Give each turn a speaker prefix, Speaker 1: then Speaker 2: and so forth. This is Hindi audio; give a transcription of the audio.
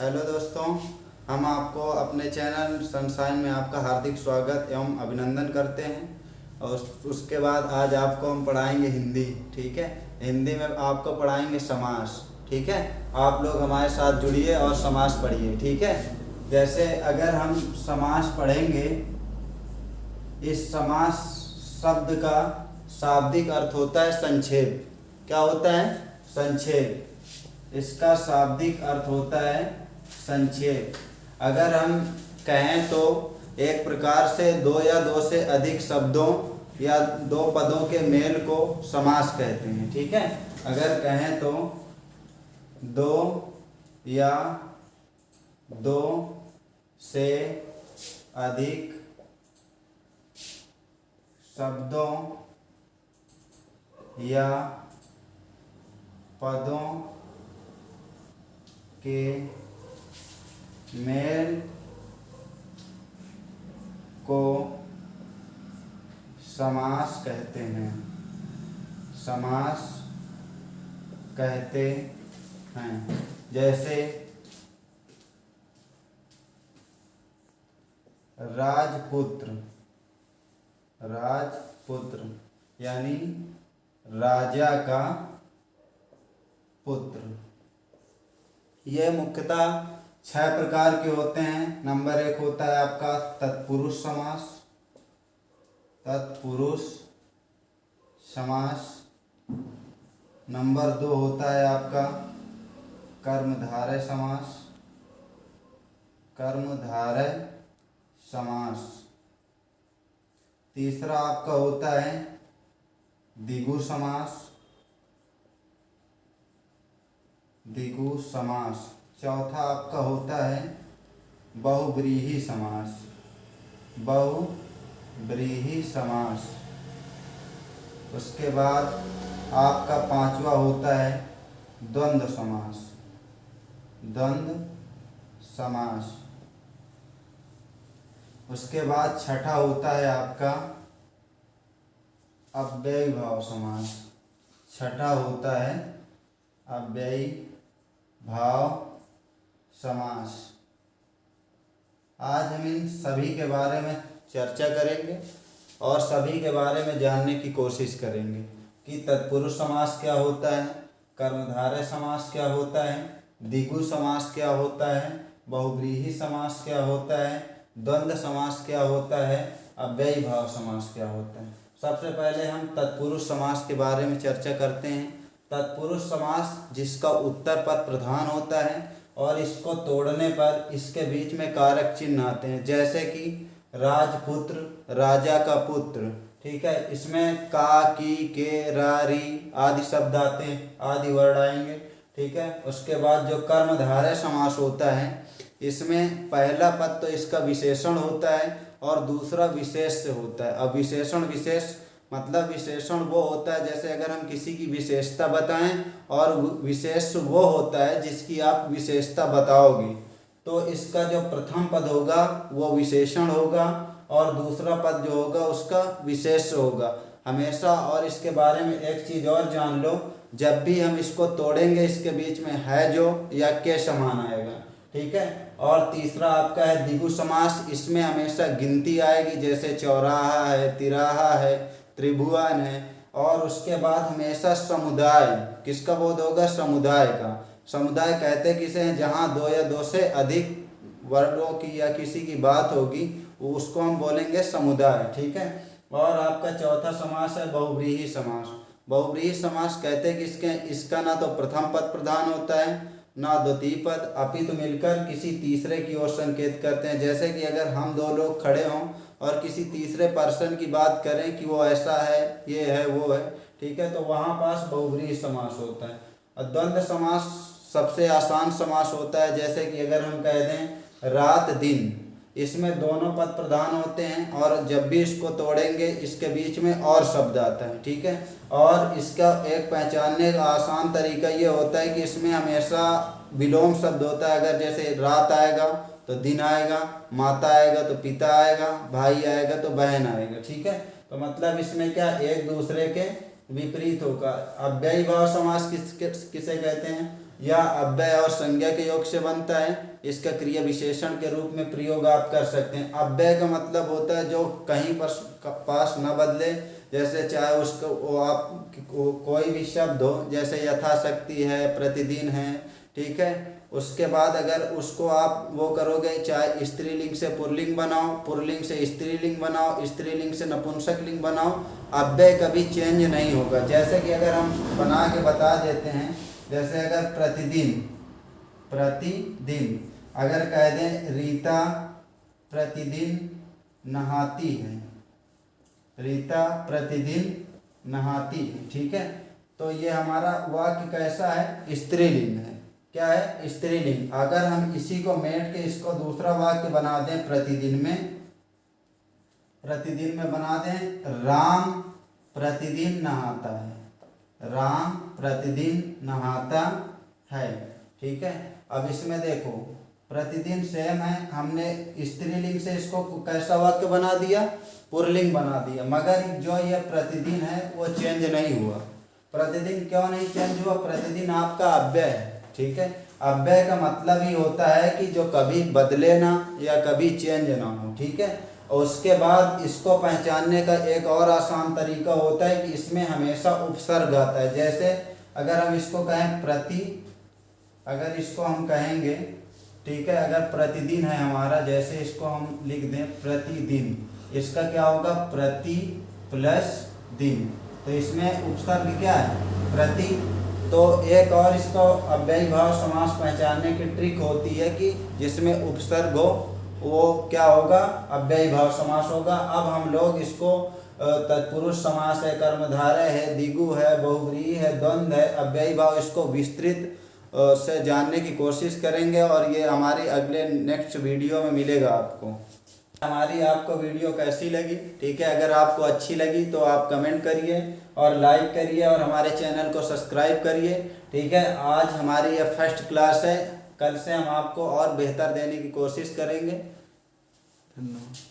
Speaker 1: हेलो दोस्तों, हम आपको अपने चैनल सनशाइन में आपका हार्दिक स्वागत एवं अभिनंदन करते हैं। और उसके बाद आज आपको हम पढ़ाएंगे हिंदी। ठीक है, हिंदी में आपको पढ़ाएंगे समास। ठीक है, आप लोग हमारे साथ जुड़िए और समास पढ़िए। ठीक है, जैसे अगर हम समास पढ़ेंगे, इस समास शब्द का शाब्दिक अर्थ होता है संक्षेप। क्या होता है? संक्षेप। इसका शाब्दिक अर्थ होता है संक्षेप। अगर हम कहें तो एक प्रकार से दो या दो से अधिक शब्दों या दो पदों के मेल को समास कहते हैं। ठीक है, अगर कहें तो दो या दो से अधिक शब्दों या पदों के मेल को समास कहते हैं। समास कहते हैं। जैसे राजपुत्र, राजपुत्र यानी राजा का पुत्र। ये मुख्यतः 6 प्रकार के होते हैं। नंबर 1 होता है आपका तत्पुरुष समास। तत्पुरुष समास। नंबर 2 होता है आपका कर्मधारय समास। कर्मधारय समास। तीसरा आपका होता है द्विगु समास। द्विगु समास। चौथा आपका होता है बहुव्रीहि समास। बहुव्रीहि समास। उसके बाद आपका 5वां होता है द्वंद्व समास। द्वंद्व समास। उसके बाद छठा होता है आपका अव्ययी भाव समास। छठा होता है अव्ययी भाव समास। आज हम इन सभी के बारे में चर्चा करेंगे और सभी के बारे में जानने की कोशिश करेंगे कि तत्पुरुष समास क्या होता है, कर्मधारय समास क्या होता है, द्विगु समास क्या होता है, बहुव्रीहि समास क्या होता है, द्वंद्व समास क्या होता है, अव्ययी भाव समास क्या होता है। सबसे पहले हम तत्पुरुष समास के बारे में चर्चा करते हैं। तत्पुरुष समास जिसका उत्तर पद प्रधान होता है और इसको तोड़ने पर इसके बीच में कारक चिन्ह आते हैं, जैसे कि राजपुत्र, राजा का पुत्र। ठीक है, इसमें का, की, के, रा, री आदि शब्द आते हैं, आदि वर्ड आएंगे। ठीक है, उसके बाद जो कर्मधारय समास होता है, इसमें पहला पद तो इसका विशेषण होता है और दूसरा विशेष से होता है। अब विशेषण विशेष मतलब विशेषण वो होता है जैसे अगर हम किसी की विशेषता बताएं, और विशेष वो होता है जिसकी आप विशेषता बताओगे। तो इसका जो प्रथम पद होगा वो विशेषण होगा और दूसरा पद जो होगा उसका विशेष होगा हमेशा। और इसके बारे में एक चीज़ और जान लो, जब भी हम इसको तोड़ेंगे इसके बीच में है जो या के समान आएगा। ठीक है, और तीसरा आपका है द्विगु समास। इसमें हमेशा गिनती आएगी, जैसे चौराहा है, तिराहा है, त्रिभुवन है। और उसके बाद हमेशा समुदाय, किसका बोध होगा? समुदाय का। समुदाय कहते किसे हैं? जहाँ दो या दो से अधिक वर्णों की या किसी की बात होगी उसको हम बोलेंगे समुदाय। ठीक है, और आपका चौथा समास है बहुव्रीहि समास। बहुव्रीहि समास कहते किसके? इसका ना तो प्रथम पद प्रधान होता है ना द्वितीय पद, अपितु मिलकर किसी तीसरे की ओर संकेत करते हैं। जैसे कि अगर हम दो लोग खड़े हों और किसी तीसरे पर्सन की बात करें कि वो ऐसा है, ये है, वो है। ठीक है, तो वहाँ पास बहुव्रीहि समास होता है। और द्वंद्व समास सबसे आसान समास होता है। जैसे कि अगर हम कह दें रात दिन, इसमें दोनों पद प्रधान होते हैं और जब भी इसको तोड़ेंगे इसके बीच में और शब्द आता है। ठीक है, और इसका एक पहचानने का आसान तरीका ये होता है कि इसमें हमेशा विलोम शब्द होता है। अगर जैसे रात आएगा तो दिन आएगा, माता आएगा तो पिता आएगा, भाई आएगा तो बहन आएगा। ठीक है, तो मतलब इसमें क्या एक दूसरे के विपरीत होगा। अव्ययी भाव समास किसे कहते हैं? या अव्यय और संज्ञा के योग से बनता है। इसका क्रिया विशेषण के रूप में प्रयोग आप कर सकते हैं। अव्यय का मतलब होता है जो कहीं पर पास न बदले, जैसे चाहे उसको वो आप कोई भी शब्द हो, जैसे यथाशक्ति है, प्रतिदिन है, ठीक है। उसके बाद अगर उसको आप वो करोगे, चाहे स्त्रीलिंग से पुल्लिंग बनाओ, पुल्लिंग से स्त्रीलिंग बनाओ, स्त्रीलिंग से नपुंसकलिंग बनाओ, अव्यय कभी चेंज नहीं होगा। जैसे कि अगर हम बना के बता देते हैं, जैसे अगर प्रतिदिन, प्रतिदिन अगर कह दें रीता प्रतिदिन नहाती है, रीता प्रतिदिन नहाती है, ठीक है। तो ये हमारा वाक्य कैसा है? स्त्रीलिंग है। क्या है? स्त्रीलिंग। अगर हम इसी को मेट के इसको दूसरा वाक्य बना दें प्रतिदिन में, प्रतिदिन में बना दें राम प्रतिदिन नहाता है, राम प्रतिदिन नहाता है, ठीक है। अब इसमें देखो प्रतिदिन सेम है, हमने स्त्रीलिंग से इसको कैसा वाक्य बना दिया? पुल्लिंग बना दिया, मगर जो ये प्रतिदिन है वो चेंज नहीं हुआ। प्रतिदिन क्यों नहीं चेंज हुआ? प्रतिदिन आपका अव्यय है, ठीक है। अव्यय का मतलब ही होता है कि जो कभी बदले ना या कभी चेंज ना हो, ठीक है। और उसके बाद इसको पहचानने का एक और आसान तरीका होता है कि इसमें हमेशा उपसर्ग आता है। जैसे अगर हम इसको कहें अगर इसको हम कहेंगे, ठीक है, अगर प्रतिदिन है हमारा, जैसे इसको हम लिख दें प्रतिदिन, इसका क्या होगा? प्रति प्लस दिन, तो इसमें उपसर्ग क्या है? प्रति। तो एक और इसको अव्ययी भाव समास पहचानने की ट्रिक होती है कि जिसमें उपसर्ग हो वो क्या होगा? अव्ययी भाव समास होगा। अब हम लोग इसको तत्पुरुष समास है, कर्मधारय है, द्विगु है, बहुव्रीहि है, द्वंद्व है, अव्ययी भाव, इसको विस्तृत से जानने की कोशिश करेंगे और ये हमारी अगले नेक्स्ट वीडियो में मिलेगा आपको। हमारी आपको वीडियो कैसी लगी? ठीक है, अगर आपको अच्छी लगी तो आप कमेंट करिए और लाइक करिए और हमारे चैनल को सब्सक्राइब करिए, ठीक है। आज हमारी ये फर्स्ट क्लास है, कल से हम आपको और बेहतर देने की कोशिश करेंगे। धन्यवाद।